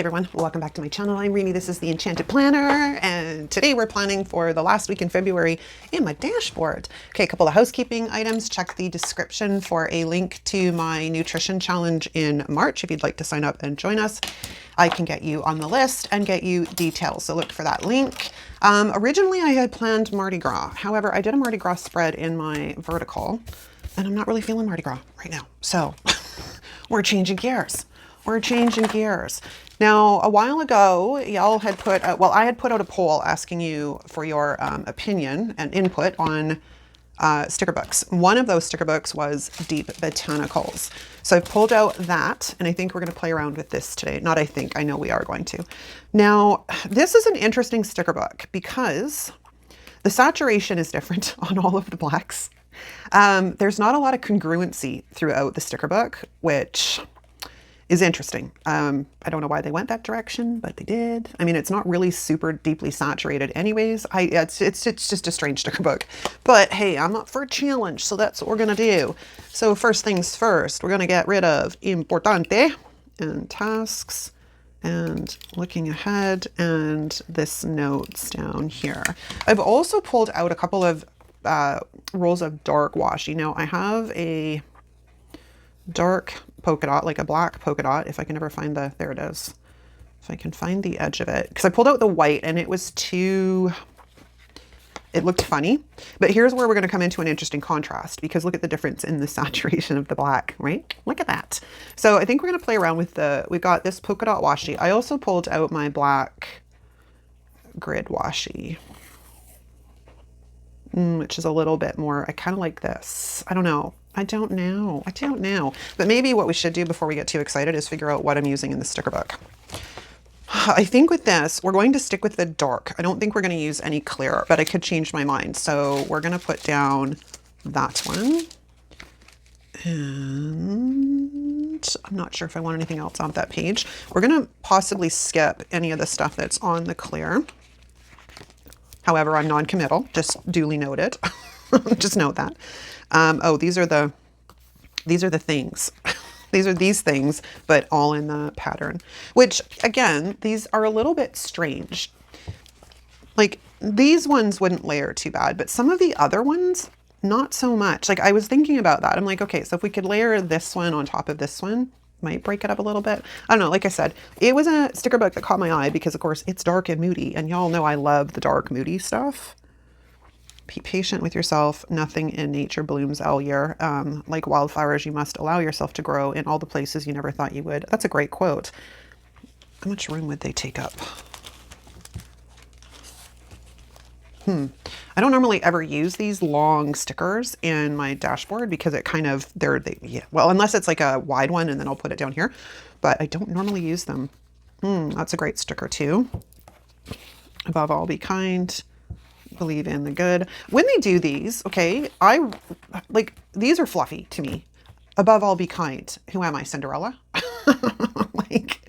everyone, welcome back to my channel. I'm Rini, this is the Enchanted Planner, and today we're planning for the last week in February in my dashboard. Okay, a couple of housekeeping items. Check the description for a link to my nutrition challenge in March if you'd like to sign up and join us. I can get you on the list and get you details, so look for that link. Originally I had planned Mardi Gras. However, I did a Mardi Gras spread in my vertical and I'm not really feeling Mardi Gras right now. So we're changing gears. We're changing gears. Now, a while ago, y'all had put, I had put out a poll asking you for your opinion and input on sticker books. One of those sticker books was Deep Botanicals. So I've pulled out that, and I think we're going to play around with this today. Not I think, I know we are going to. Now, this is an interesting sticker book because the saturation is different on all of the blacks. There's not a lot of congruency throughout the sticker book, which is interesting. I don't know why they went that direction, but they did. I mean, it's not really super deeply saturated anyways. It's just a strange sticker book. But hey, I'm up for a challenge, so that's what we're gonna do. So first things first, we're gonna get rid of Importante and tasks and looking ahead and this notes down here. I've also pulled out a couple of rolls of dark washi. Now I have a dark polka dot, like a black polka dot, if I can ever find the, there it is. If I can find the edge of it, because I pulled out the white and it was too, it looked funny. But here's where we're going to come into an interesting contrast, because look at the difference in the saturation of the black, right? Look at that. So I think we're going to play around with the, we got this polka dot washi. I also pulled out my black grid washi, which is a little bit more, I kind of like this. I don't know. I don't know. But maybe what we should do before we get too excited is figure out what I'm using in the sticker book. I think with this, we're going to stick with the dark. I don't think we're going to use any clear, but I could change my mind. So we're going to put down that one. And I'm not sure if I want anything else on that page. We're going to possibly skip any of the stuff that's on the clear. However, I'm non-committal, just duly noted. Just note that. Oh, these are the things. These are these things, but all in the pattern, which again, these are a little bit strange. Like these ones wouldn't layer too bad, but some of the other ones, not so much. Like I was thinking about that. I'm like, okay, so if we could layer this one on top of this one, might break it up a little bit. I don't know. Like I said, it was a sticker book that caught my eye because of course it's dark and moody, and y'all know I love the dark moody stuff. Be patient with yourself. Nothing in nature blooms all year. Like wildflowers, you must allow yourself to grow in all the places you never thought you would. That's a great quote. How much room would they take up? I don't normally ever use these long stickers in my dashboard because it kind of, yeah, well, unless it's like a wide one and then I'll put it down here, but I don't normally use them. That's a great sticker too. Above all, be kind. Believe in the good. When they do these, okay, I like, these are fluffy to me. Above all, be kind. Who am I, Cinderella? Like,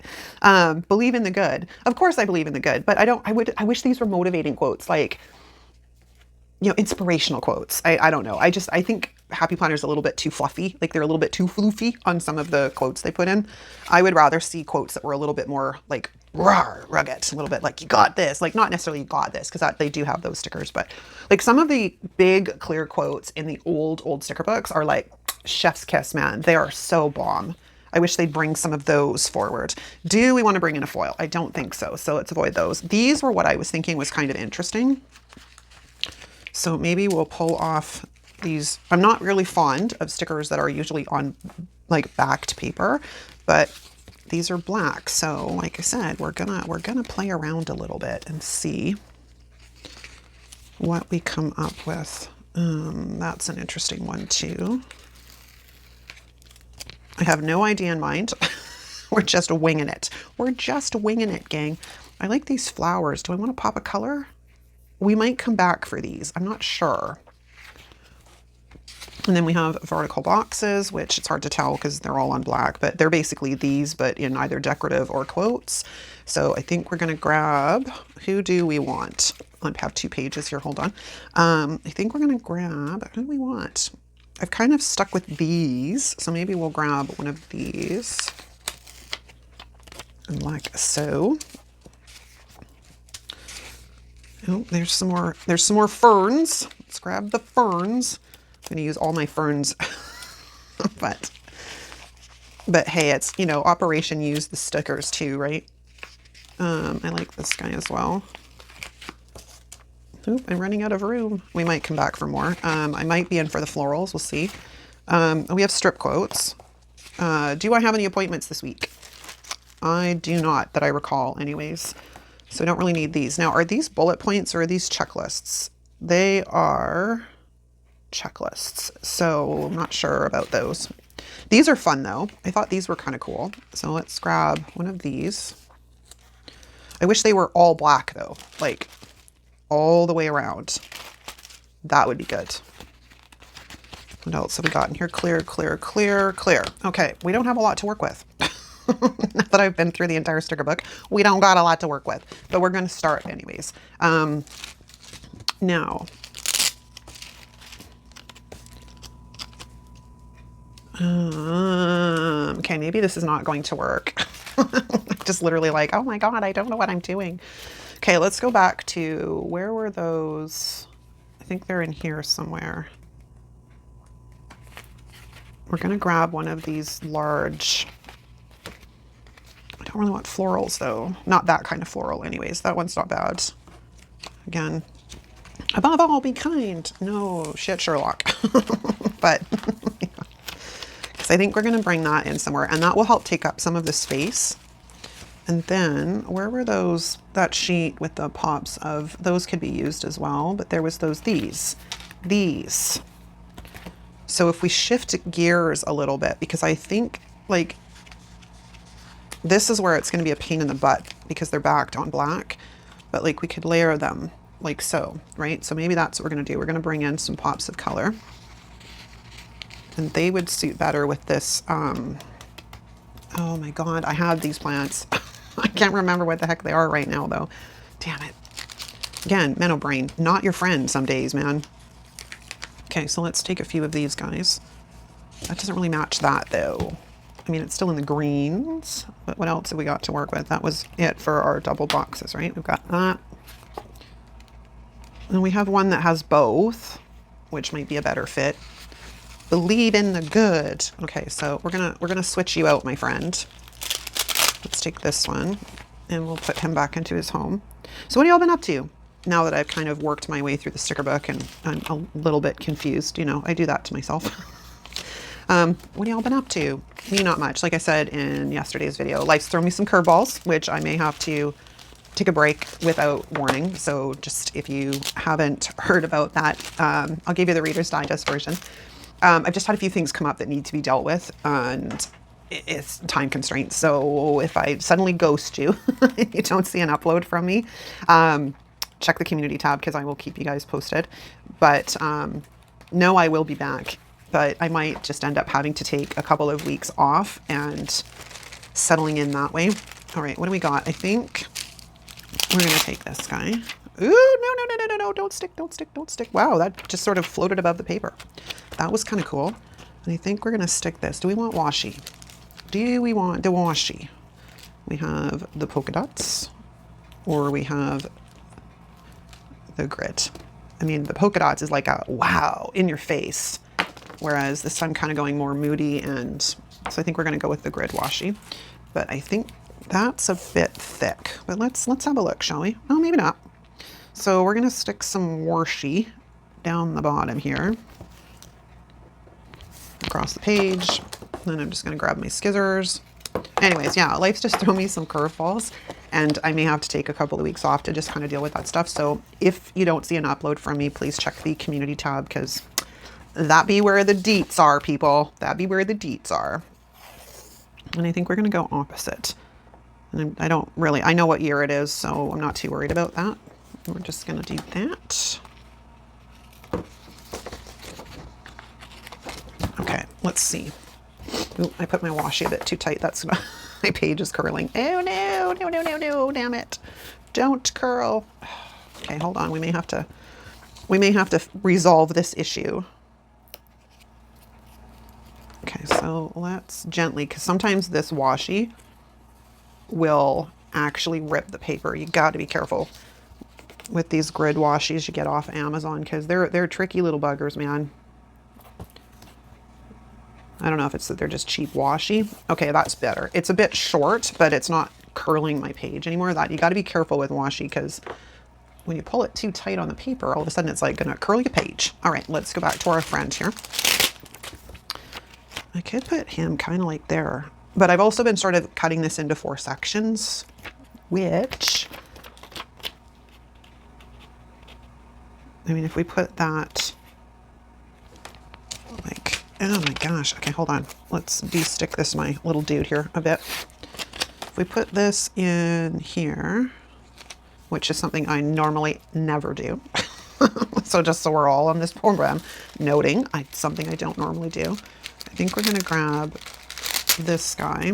believe in the good. Of course I believe in the good, but I wish these were motivating quotes, like, you know, inspirational quotes. I don't know. I think Happy Planner is a little bit too fluffy. Like they're a little bit too floofy on some of the quotes they put in. I would rather see quotes that were a little bit more like rawr, rugged, a little bit like you got this, like not necessarily you got this, because they do have those stickers, but like some of the big clear quotes in the old sticker books are like chef's kiss, man. They are so bomb. I wish they'd bring some of those forward. Do we want to bring in a foil? I don't think so. So let's avoid those. These were what I was thinking was kind of interesting. So maybe we'll pull off these. I'm not really fond of stickers that are usually on like backed paper, but these are black. So like I said, we're gonna play around a little bit and see what we come up with. That's an interesting one too. I have no idea in mind. We're just winging it. We're just winging it, gang. I like these flowers. Do I want to pop a color? We might come back for these. I'm not sure. And then we have vertical boxes, which it's hard to tell because they're all on black, but they're basically these, but in either decorative or quotes. So I think we're going to grab, who do we want? I have 2 pages here. Hold on. I think we're going to grab, who do we want? I've kind of stuck with these. So maybe we'll grab one of these. And like so. Oh, there's some more ferns. Let's grab the ferns. I'm gonna use all my ferns, but hey, it's, you know, Operation Use the stickers too, right? I like this guy as well. Oop, I'm running out of room. We might come back for more. I might be in for the florals, we'll see. We have strip quotes. Do I have any appointments this week? I do not, that I recall anyways. So I don't really need these. Now, are these bullet points or are these checklists? They are checklists, so I'm not sure about those. These are fun though. I thought these were kind of cool. So let's grab one of these. I wish they were all black though, like all the way around. That would be good. What else have we got in here? Clear, clear, clear, clear. Okay, we don't have a lot to work with. Now that I've been through the entire sticker book, we don't got a lot to work with, but we're going to start anyways. Now, okay, maybe this is not going to work. Just literally like, oh my God, I don't know what I'm doing. Okay, let's go back to, where were those? I think they're in here somewhere. We're going to grab one of these large, I don't really want florals though. Not that kind of floral anyways. That one's not bad. Again, above all, be kind. No shit, Sherlock. But because I think we're going to bring that in somewhere and that will help take up some of the space. And then where were those, that sheet with the pops of, those could be used as well, but there was these. So if we shift gears a little bit, because I think like this is where it's going to be a pain in the butt because they're backed on black, but like we could layer them like so, right? So maybe that's what we're going to do. We're going to bring in some pops of color and they would suit better with this. Oh my God, I have these plants. I can't remember what the heck they are right now though. Damn it. Again, mental brain, not your friend some days, man. Okay, so let's take a few of these guys. That doesn't really match that though. I mean, it's still in the greens, but what else have we got to work with? That was it for our double boxes, right? We've got that. And we have one that has both, which might be a better fit. Believe in the good. Okay, so we're gonna switch you out, my friend. Let's take this one and we'll put him back into his home. So what have y'all been up to? Now that I've kind of worked my way through the sticker book and I'm a little bit confused, you know, I do that to myself. What have y'all been up to? Me, not much. Like I said in yesterday's video, life's thrown me some curveballs, which I may have to take a break without warning. So just if you haven't heard about that, I'll give you the Reader's Digest version. I've just had a few things come up that need to be dealt with and it's time constraints. So if I suddenly ghost you, you don't see an upload from me, check the community tab because I will keep you guys posted. But no, I will be back. But I might just end up having to take a couple of weeks off and settling in that way. All right, what do we got? I think we're going to take this guy. Ooh, no, don't stick. Wow, that just sort of floated above the paper. That was kind of cool. And I think we're going to stick this. Do we want washi? Do we want the washi? We have the polka dots or we have the grid. I mean, the polka dots is like a wow, in your face. Whereas this I'm kind of going more moody, and so I think we're going to go with the grid washi. But I think that's a bit thick. But let's have a look, shall we? Oh, maybe not. So we're going to stick some washi down the bottom here, across the page. Then I'm just going to grab my scissors. Anyways, yeah, life's just thrown me some curveballs, and I may have to take a couple of weeks off to just kind of deal with that stuff. So if you don't see an upload from me, please check the community tab because that be where the deets are, people. That be where the deets are. And I think we're going to go opposite. And I don't really, I know what year it is, so I'm not too worried about that. We're just going to do that. Okay, let's see. Ooh, I put my washi a bit too tight. That's my page is curling. Oh no, damn it. Don't curl. Okay, hold on. We may have to resolve this issue. Okay, so let's gently, because sometimes this washi will actually rip the paper. You got to be careful with these grid washies you get off Amazon, because they're tricky little buggers, man. I don't know if it's that they're just cheap washi. Okay, that's better. It's a bit short, but it's not curling my page anymore. That you got to be careful with washi, because when you pull it too tight on the paper, all of a sudden it's like gonna curl your page. All right, let's go back to our friend here. I could put him kind of like there, but I've also been sort of cutting this into 4 sections, which, I mean, if we put that like, oh my gosh, okay, hold on. Let's de-stick this, my little dude here a bit. If we put this in here, which is something I normally never do. So just so we're all on this program noting, something I don't normally do. I think we're gonna grab this guy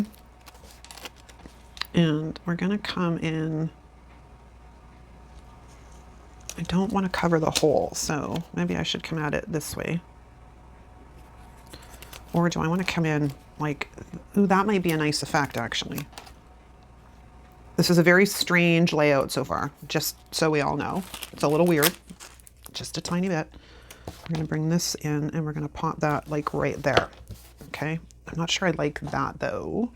and we're gonna come in. I don't want to cover the hole, so maybe I should come at it this way. Or do I want to come in like, ooh, that might be a nice effect actually. This is a very strange layout so far, just so we all know. It's a little weird, just a tiny bit. We're gonna bring this in and we're gonna pop that like right there, okay? I'm not sure I like that though.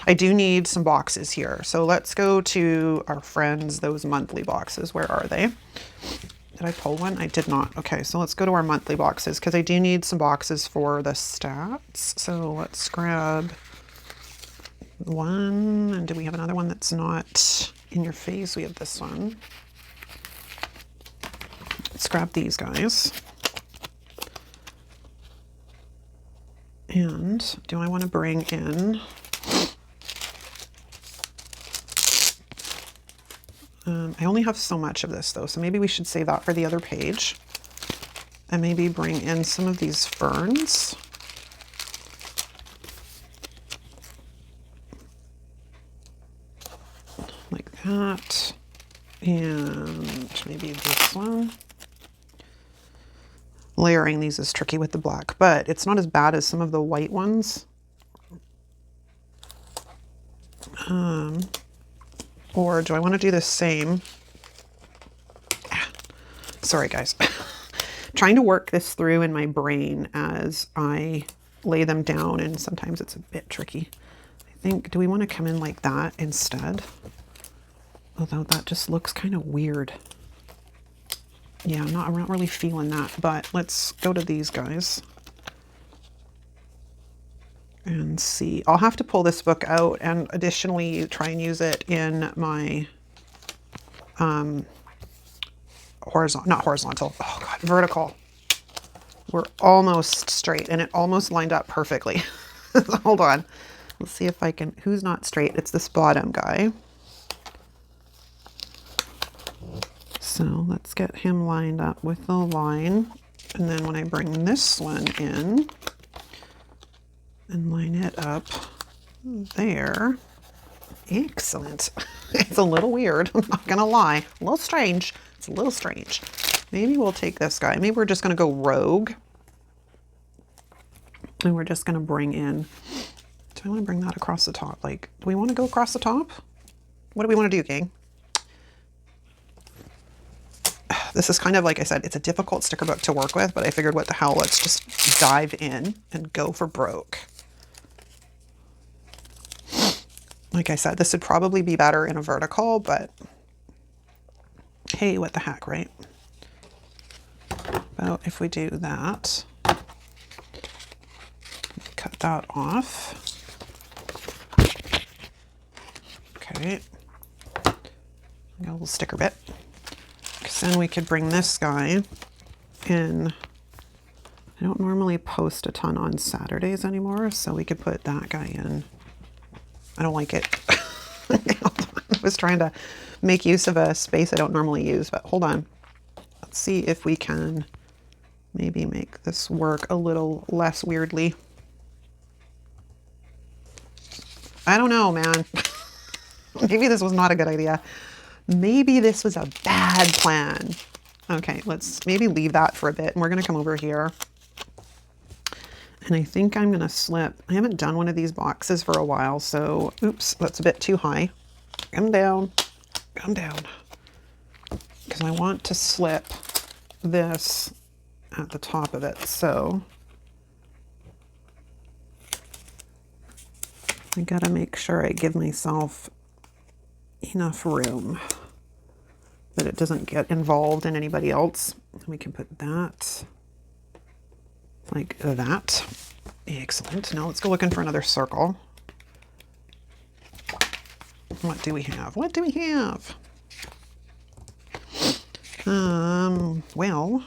I do need some boxes here. So let's go to our friends, those monthly boxes. Where are they? Did I pull one? I did not. Okay, so let's go to our monthly boxes, because I do need some boxes for the stats. So let's grab one, and do we have another one that's not in your face? We have this one. Let's grab these guys. And do I want to bring in, I only have so much of this though, so maybe we should save that for the other page, and maybe bring in some of these ferns. Like that, and maybe this one. Layering these is tricky with the black, but it's not as bad as some of the white ones. Or do I want to do the same? Sorry guys. Trying to work this through in my brain as I lay them down, and sometimes it's a bit tricky. I think, do we want to come in like that instead? Although that just looks kind of weird. Yeah, I'm not really feeling that, but let's go to these guys and see. I'll have to pull this book out and additionally try and use it in my vertical. We're almost straight, and it almost lined up perfectly. Hold on. Let's see if I can, who's not straight? It's this bottom guy. So let's get him lined up with the line. And then when I bring this one in and line it up there, excellent. It's a little weird, I'm not gonna lie. A little strange, it's a little strange. Maybe we'll take this guy. Maybe we're just gonna go rogue. And we're just gonna bring in, do I wanna bring that across the top? Like, do we wanna go across the top? What do we wanna do, gang? This is kind of, like I said, it's a difficult sticker book to work with, but I figured what the hell, let's just dive in and go for broke. Like I said, this would probably be better in a vertical, but hey, what the heck, right? But if we do that, cut that off. Okay. Got a little sticker bit. Then we could bring this guy in. I don't normally post a ton on Saturdays anymore, so we could put that guy in. I don't like it. I was trying to make use of a space I don't normally use, but hold on. Let's see if we can maybe make this work a little less weirdly. I don't know, man. Maybe this was not a good idea. Maybe this was a bad plan. Okay, let's maybe leave that for a bit. And we're gonna come over here. And I think I'm going to slip. I haven't done one of these boxes for a while, so oops, that's a bit too high. Come down, come down. Because I want to slip this at the top of it, so I gotta make sure I give myself enough room that it doesn't get involved in anybody else. We can put that like that. Excellent. Now let's go looking for another circle. What do we have? What do we have? Well,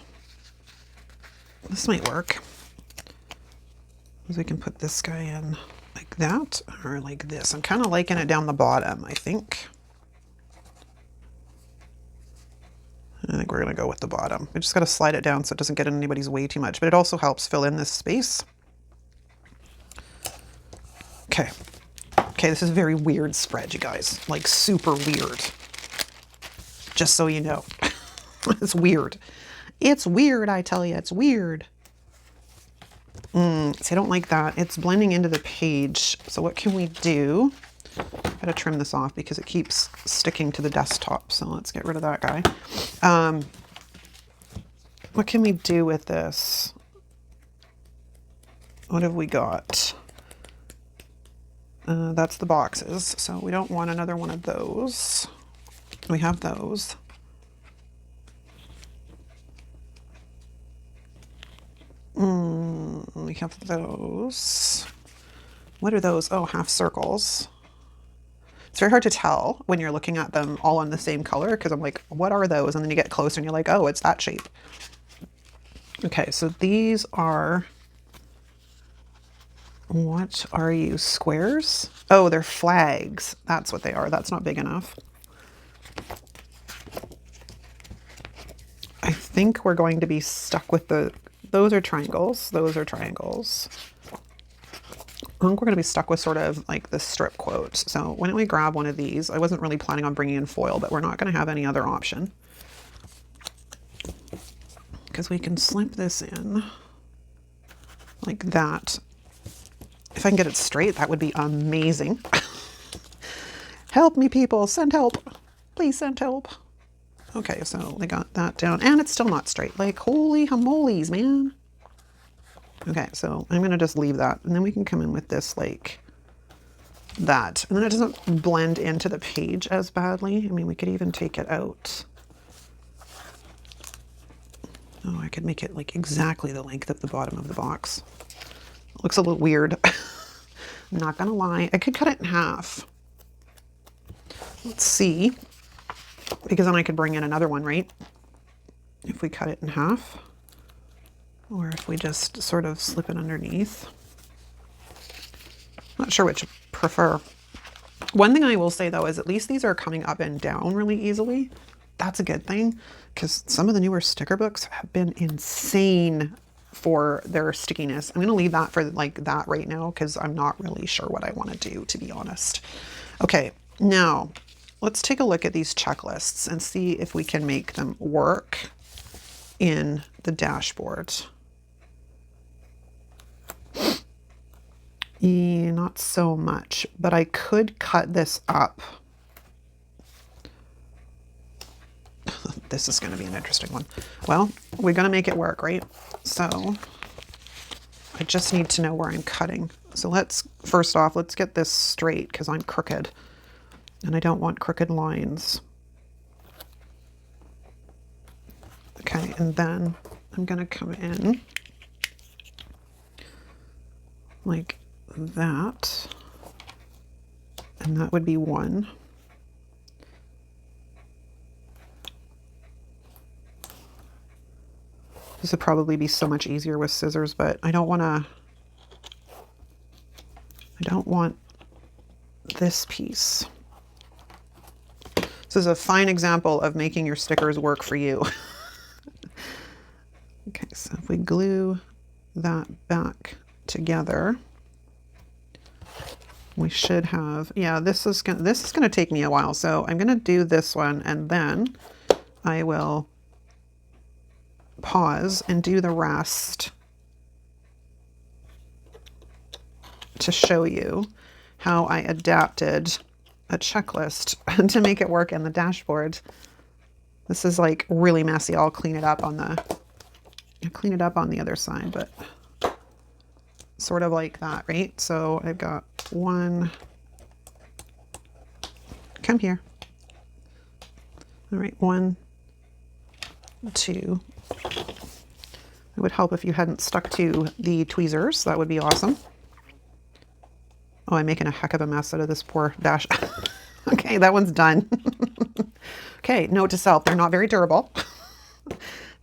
this might work. So we can put this guy in like that or like this. I'm kind of liking it down the bottom, I think. I think we're going to go with the bottom. We just got to slide it down so it doesn't get in anybody's way too much, but it also helps fill in this space. Okay. Okay, this is a very weird spread, you guys. Like super weird. Just so you know. It's weird. It's weird, I tell you. It's weird. See, I don't like that. It's blending into the page. So what can we do? Gotta trim this off because it keeps sticking to the desktop. So let's get rid of that guy. What can we do with this? What have we got? That's the boxes. So we don't want another one of those. We have those. We have those. What are those? Oh, half circles. It's very hard to tell when you're looking at them all in the same color because I'm like, what are those? And then you get closer and you're like, oh, it's that shape. Okay, so these are, what are you, squares? Oh, they're flags. That's what they are. That's not big enough. I think we're going to be stuck with those are triangles. Those are triangles. I think we're going to be stuck with sort of like the strip quote. So why don't we grab one of these? I wasn't really planning on bringing in foil, but we're not going to have any other option. Because we can slip this in like that. If I can get it straight, that would be amazing. Help me, people. Send help. Please send help. Okay, so they got that down. And it's still not straight. Like, holy hamolies, man. Okay, so I'm going to just leave that. And then we can come in with this like that. And then it doesn't blend into the page as badly. I mean, we could even take it out. Oh, I could make it like exactly the length of the bottom of the box. It looks a little weird. I'm not going to lie. I could cut it in half. Let's see. Because then I could bring in another one, right? If we cut it in half. Or if we just sort of slip it underneath. Not sure which I prefer. One thing I will say though is at least these are coming up and down really easily. That's a good thing because some of the newer sticker books have been insane for their stickiness. I'm going to leave that for like that right now because I'm not really sure what I want to do, to be honest. Okay, now let's take a look at these checklists and see if we can make them work in the dashboard. Not so much, but I could cut this up. This is going to be an interesting one. Well, we're going to make it work, right? So I just need to know where I'm cutting. So first off, let's get this straight because I'm crooked and I don't want crooked lines. Okay, and then I'm going to come in like that, and that would be one. This would probably be so much easier with scissors, but I don't want this piece. This is a fine example of making your stickers work for you. Okay, so if we glue that back together, we should have, yeah, this is gonna take me a while. So I'm gonna do this one and then I will pause and do the rest to show you how I adapted a checklist to make it work in the dashboard. This is like really messy. I'll clean it up on the other side, but sort of like that, right? So I've got one, come here. All right, 1, 2. It would help if you hadn't stuck to the tweezers. That would be awesome. Oh, I'm making a heck of a mess out of this poor dash. Okay, that one's done. Okay, note to self, they're not very durable.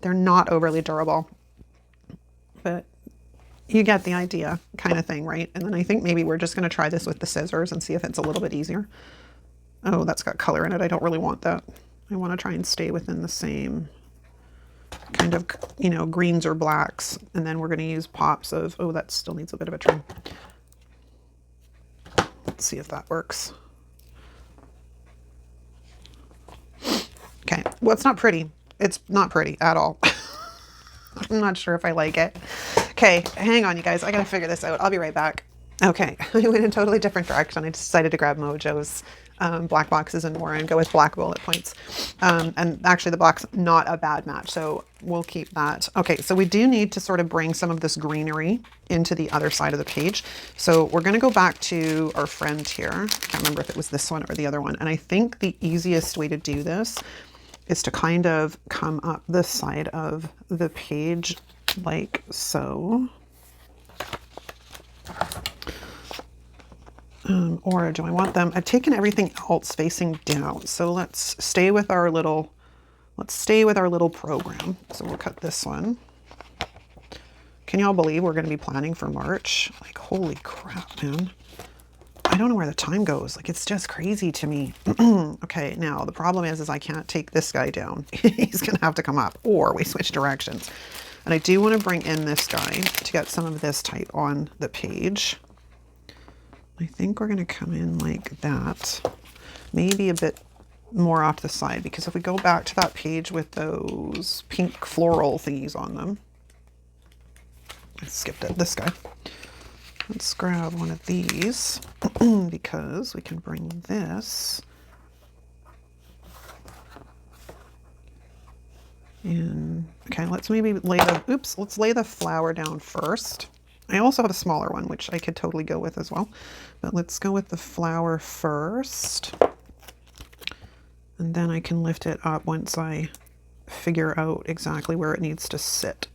They're not overly durable, but you get the idea kind of thing, right? And then I think maybe we're just going to try this with the scissors and see if it's a little bit easier. Oh, that's got color in it. I don't really want that. I want to try and stay within the same kind of, you know, greens or blacks. And then we're going to use pops of, oh, that still needs a bit of a trim. Let's see if that works. Okay, well, it's not pretty. It's not pretty at all. I'm not sure if I like it. Okay, hang on, you guys. I gotta figure this out. I'll be right back. Okay, I went in a totally different direction. I decided to grab Mojo's black boxes and more and go with black bullet points. And actually the black's not a bad match, so we'll keep that. Okay, so we do need to sort of bring some of this greenery into the other side of the page. So we're gonna go back to our friend here. I can't remember if it was this one or the other one. And I think the easiest way to do this is to kind of come up this side of the page like so. Or do I want them? I've taken everything else facing down. So let's stay with our little program. So we'll cut this one. Can y'all believe we're going to be planning for March? Like, holy crap, man. I don't know where the time goes. Like, it's just crazy to me. Okay, now the problem is I can't take this guy down. He's going to have to come up, or we switch directions. And I do want to bring in this guy to get some of this type on the page. I think we're going to come in like that. Maybe a bit more off the side, because if we go back to that page with those pink floral thingies on them. I skipped it, this guy. Let's grab one of these because we can bring this in. Okay, let's maybe lay let's lay the flower down first. I also have a smaller one, which I could totally go with as well. But let's go with the flower first. And then I can lift it up once I figure out exactly where it needs to sit.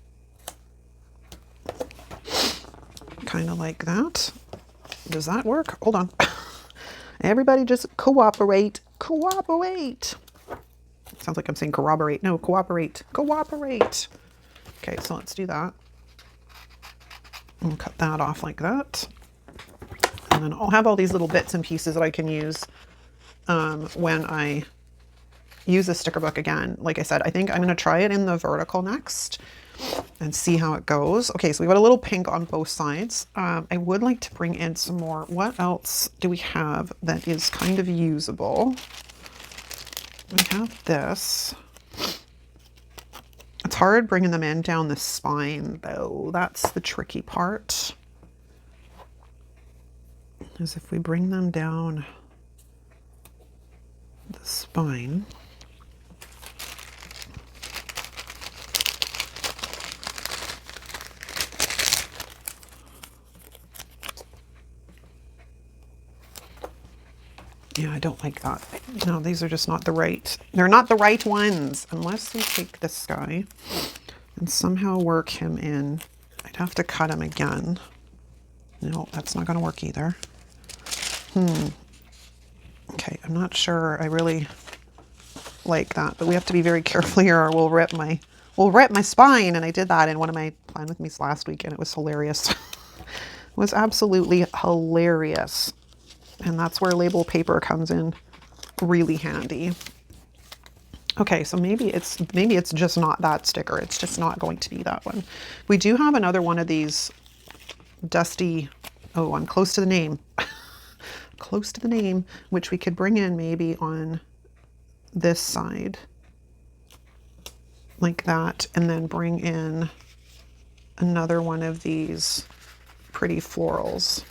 Kind of like that. Does that work? Hold on. Everybody just cooperate. Cooperate. Sounds like I'm saying corroborate. No, cooperate. Cooperate. Okay, so let's do that. And cut that off like that. And then I'll have all these little bits and pieces that I can use when I use the sticker book again. Like I said, I think I'm going to try it in the vertical next and see how it goes. Okay, so we got a little pink on both sides. I would like to bring in some more. What else do we have that is kind of usable? We have this. It's hard bringing them in down the spine, though. That's the tricky part. Is if we bring them down the spine. Yeah, I don't like that. No, these are just not the right, they're not the right ones. Unless we take this guy and somehow work him in. I'd have to cut him again. No, that's not going to work either. Okay, I'm not sure I really like that, but we have to be very careful here or we'll rip my spine. And I did that in one of my Plan With Me's last week and it was hilarious. It was absolutely hilarious. And that's where label paper comes in really handy. Okay, so maybe it's just not that sticker. It's just not going to be that one. We do have another one of these dusty, oh, I'm close to the name. Close to the name, which we could bring in maybe on this side. Like that, and then bring in another one of these pretty florals.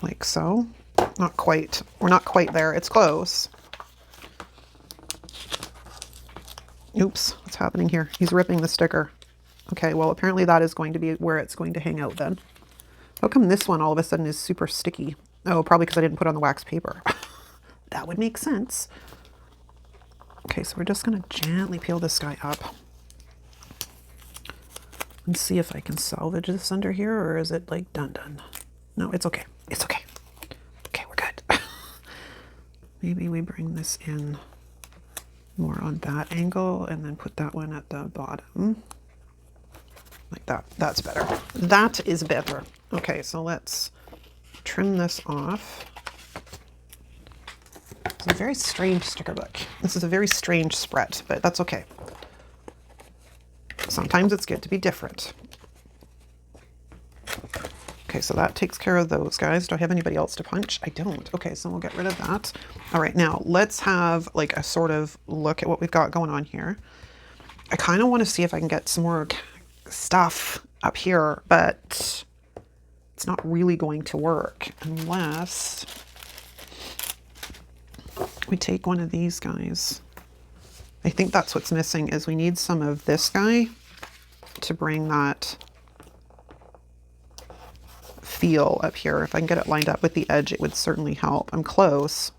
like so. Not quite. We're not quite there. It's close. Oops, what's happening here? He's ripping the sticker. Okay, well, apparently that is going to be where it's going to hang out then. How come this one all of a sudden is super sticky? Oh, probably because I didn't put on the wax paper. That would make sense. Okay, so we're just going to gently peel this guy up and see if I can salvage this under here, or is it like done? No, it's okay. It's okay. Okay, we're good. Maybe we bring this in more on that angle and then put that one at the bottom. Like that. That's better. That is better. Okay, so let's trim this off. It's a very strange sticker book. This is a very strange spread, but that's okay. Sometimes it's good to be different. Okay, so that takes care of those guys. Do I have anybody else to punch? I don't. Okay, so we'll get rid of that. All right, now let's have like a sort of look at what we've got going on here. I kind of want to see if I can get some more stuff up here, but it's not really going to work unless we take one of these guys. I think that's what's missing, is we need some of this guy to bring that feel up here. If I can get it lined up with the edge, it would certainly help. I'm close.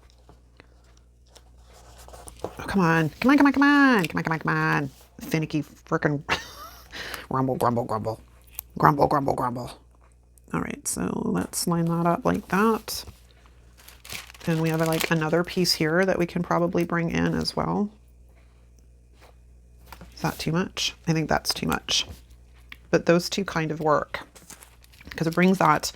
Oh, come on. Come on, come on, come on. Come on, come on, come on. Finicky frickin' grumble, grumble, grumble. Grumble, grumble, grumble. All right, so let's line that up like that. And we have like another piece here that we can probably bring in as well. Is that too much? I think that's too much. But those two kind of work, because it brings that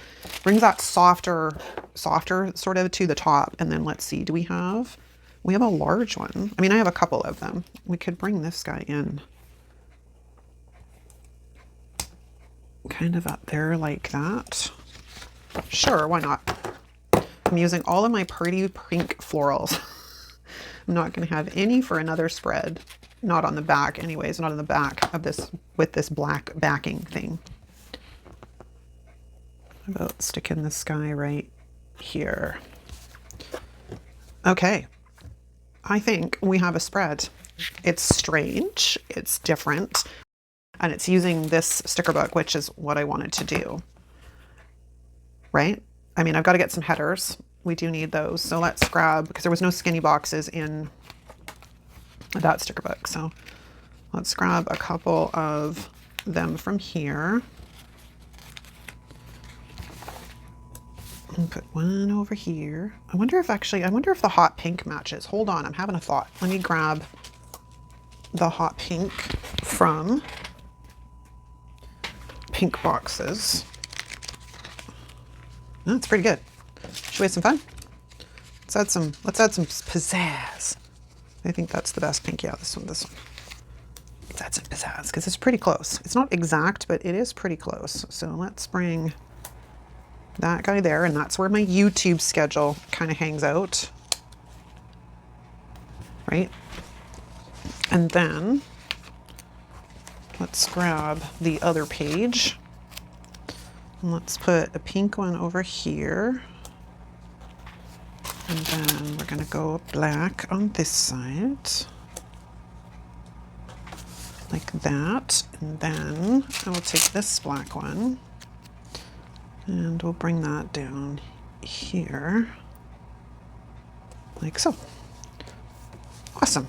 softer sort of to the top. And then let's see, we have a large one. I mean, I have a couple of them. We could bring this guy in kind of up there like that. Sure, why not? I'm using all of my pretty pink florals. I'm not going to have any for another spread. Not on the back anyways, not on the back of this with this black backing thing. How about sticking this guy right here? Okay, I think we have a spread. It's strange, it's different, and it's using this sticker book, which is what I wanted to do, right? I mean, I've got to get some headers. We do need those. So let's grab, because there was no skinny boxes in that sticker book. So let's grab a couple of them from here. And put one over here. I wonder if the hot pink matches. Hold on, I'm having a thought. Let me grab the hot pink from pink boxes. That's pretty good. Should we have some fun? Let's add some pizzazz. I think that's the best pink. Yeah, this one. Let's add some pizzazz because it's pretty close. It's not exact, but it is pretty close. So let's bring that guy there, and that's where my YouTube schedule kind of hangs out. Right? And then let's grab the other page. And let's put a pink one over here. And then we're going to go black on this side. Like that. And then I will take this black one and we'll bring that down here. Like so. Awesome.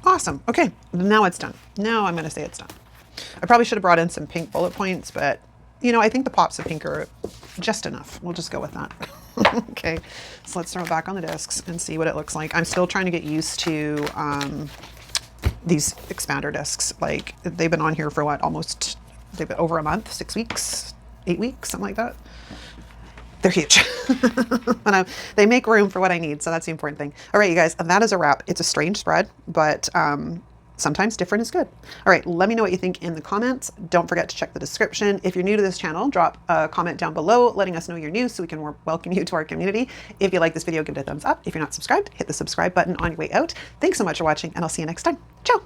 Awesome. Okay, now it's done. Now I'm going to say it's done. I probably should have brought in some pink bullet points, but you know, I think the pops of pink are just enough. We'll just go with that. Okay, so let's throw it back on the discs and see what it looks like. I'm still trying to get used to these expander discs. Like, they've been on here for what, they've been over a month, 6 weeks, 8 weeks, something like that. They're huge. And they make room for what I need, so that's the important thing. All right, you guys, that is a wrap. It's a strange spread, but sometimes different is good. All right, let me know what you think in the comments. Don't forget to check the description. If you're new to this channel, drop a comment down below letting us know you're new so we can welcome you to our community. If you like this video, give it a thumbs up. If you're not subscribed, hit the subscribe button on your way out. Thanks so much for watching, and I'll see you next time. Ciao.